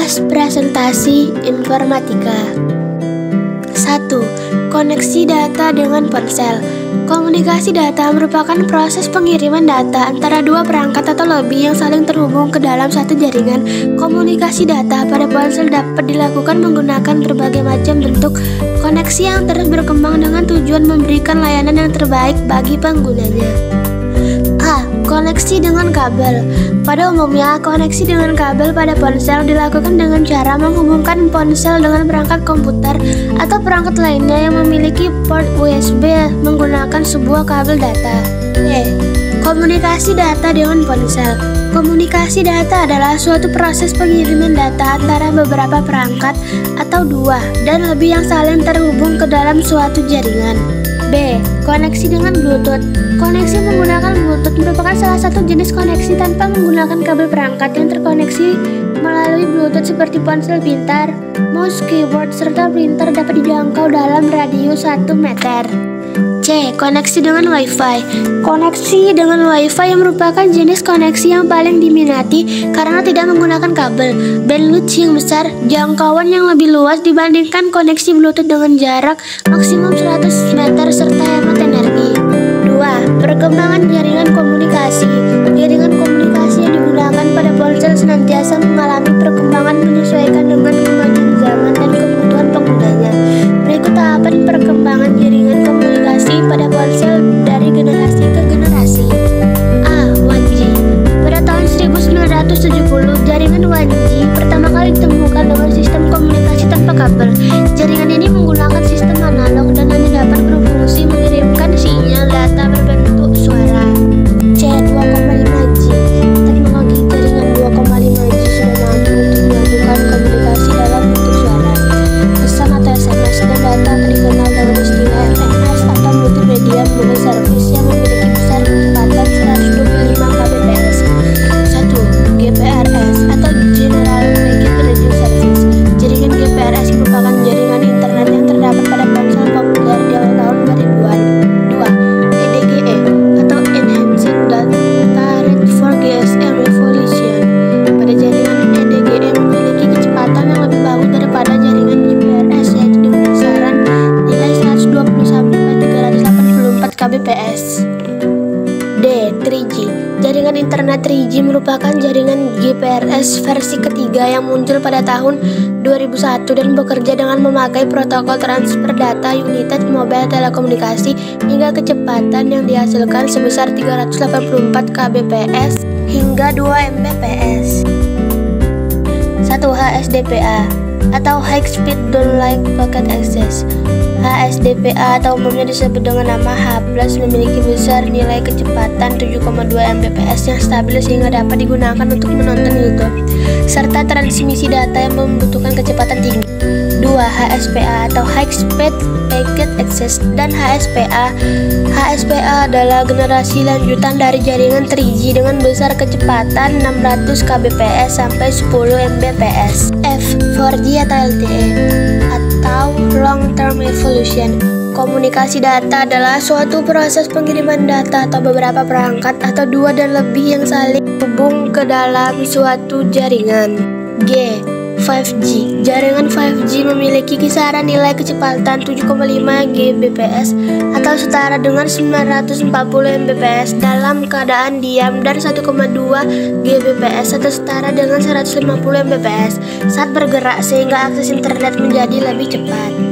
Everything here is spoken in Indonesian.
Kelas presentasi informatika. 1. Koneksi data dengan ponsel. Komunikasi data merupakan proses pengiriman data antara dua perangkat atau lebih yang saling terhubung ke dalam satu jaringan. Komunikasi data pada ponsel dapat dilakukan menggunakan berbagai macam bentuk koneksi yang terus berkembang dengan tujuan memberikan layanan yang terbaik bagi penggunanya. A. Koneksi dengan kabel. Pada umumnya, koneksi dengan kabel pada ponsel dilakukan dengan cara menghubungkan ponsel dengan perangkat komputer atau perangkat lainnya yang memiliki port USB menggunakan sebuah kabel data. B. Komunikasi data dengan ponsel. Komunikasi data adalah suatu proses pengiriman data antara beberapa perangkat atau dua dan lebih yang saling terhubung ke dalam suatu jaringan. B. Koneksi dengan Bluetooth. Koneksi menggunakan Bluetooth merupakan salah satu jenis koneksi tanpa menggunakan kabel perangkat yang terkoneksi melalui Bluetooth seperti ponsel pintar, mouse, keyboard, serta printer dapat dijangkau dalam radius 1 meter. C. Koneksi dengan Wi-Fi. Koneksi dengan Wi-Fi yang merupakan jenis koneksi yang paling diminati karena tidak menggunakan kabel, bandwidth yang besar, jangkauan yang lebih luas dibandingkan koneksi Bluetooth dengan jarak maksimum 100 meter serta hemat energi. 2. Perkembangan jaringan komunikasi. Jaringan komunikasi yang digunakan pada ponsel senantiasa mengalami perkembangan menyesuaikan dengan kemajuan zaman dan kebutuhan penggunanya. Berikut tahapan perkembangan jaringan komunikasi pada ponsel dari generasi ke generasi. A. 1G. Pada tahun 1970, jaringan 1G pertama kali ditemukan dengan sistem komunikasi tanpa kabel. Jaringan ini menggunakan sistem analog dan hanya dapat berfungsi mengirimkan sinyal data berbentuk suara. C. 2,5G. Teknologi jaringan 2,5G sudah mampu untuk melakukan komunikasi dalam bentuk suara, pesan atau SMS, dan data terkenal dengan istilah SMS atau multimedia mobile service yang memiliki besar kecepatan 125 kbps. 1. GPRS atau General Packet Radio Service. Jaringan GPRS merupakan jaringan internet yang terdapat pada ponsel populer di awal tahun 2000-an. 2. EDGE atau Enhanced Data Rate for GSM Evolution. Pada jaringan EDGE memiliki kecepatan yang lebih bagus daripada jaringan GPRS, yaitu di kisaran nilai 120 sampai 384 kbps. D. 3G. Jaringan internet 3G merupakan jaringan GPRS versi ketiga yang muncul pada tahun 2001 dan bekerja dengan memakai protokol transfer data United Mobile Telekomunikasi hingga kecepatan yang dihasilkan sebesar 384 kbps hingga 2 mbps. 1. HSDPA atau High Speed Downlink Packet Access. HSDPA atau umumnya disebut dengan nama H+, memiliki besar nilai kecepatan 7,2 mbps yang stabil sehingga dapat digunakan untuk menonton YouTube, serta transmisi data yang membutuhkan kecepatan tinggi. 2. HSPA atau High Speed Packet Access dan HSPA. HSPA adalah generasi lanjutan dari jaringan 3G dengan besar kecepatan 600 kbps sampai 10 mbps. F. 4G atau LTE atau Long Term Evolution. Komunikasi data adalah suatu proses pengiriman data atau beberapa perangkat atau dua dan lebih yang saling hubung ke dalam suatu jaringan. G. 5G. Jaringan 5G memiliki kisaran nilai kecepatan 7,5 Gbps atau setara dengan 940 Mbps dalam keadaan diam dan 1,2 Gbps atau setara dengan 150 Mbps saat bergerak, sehingga akses internet menjadi lebih cepat.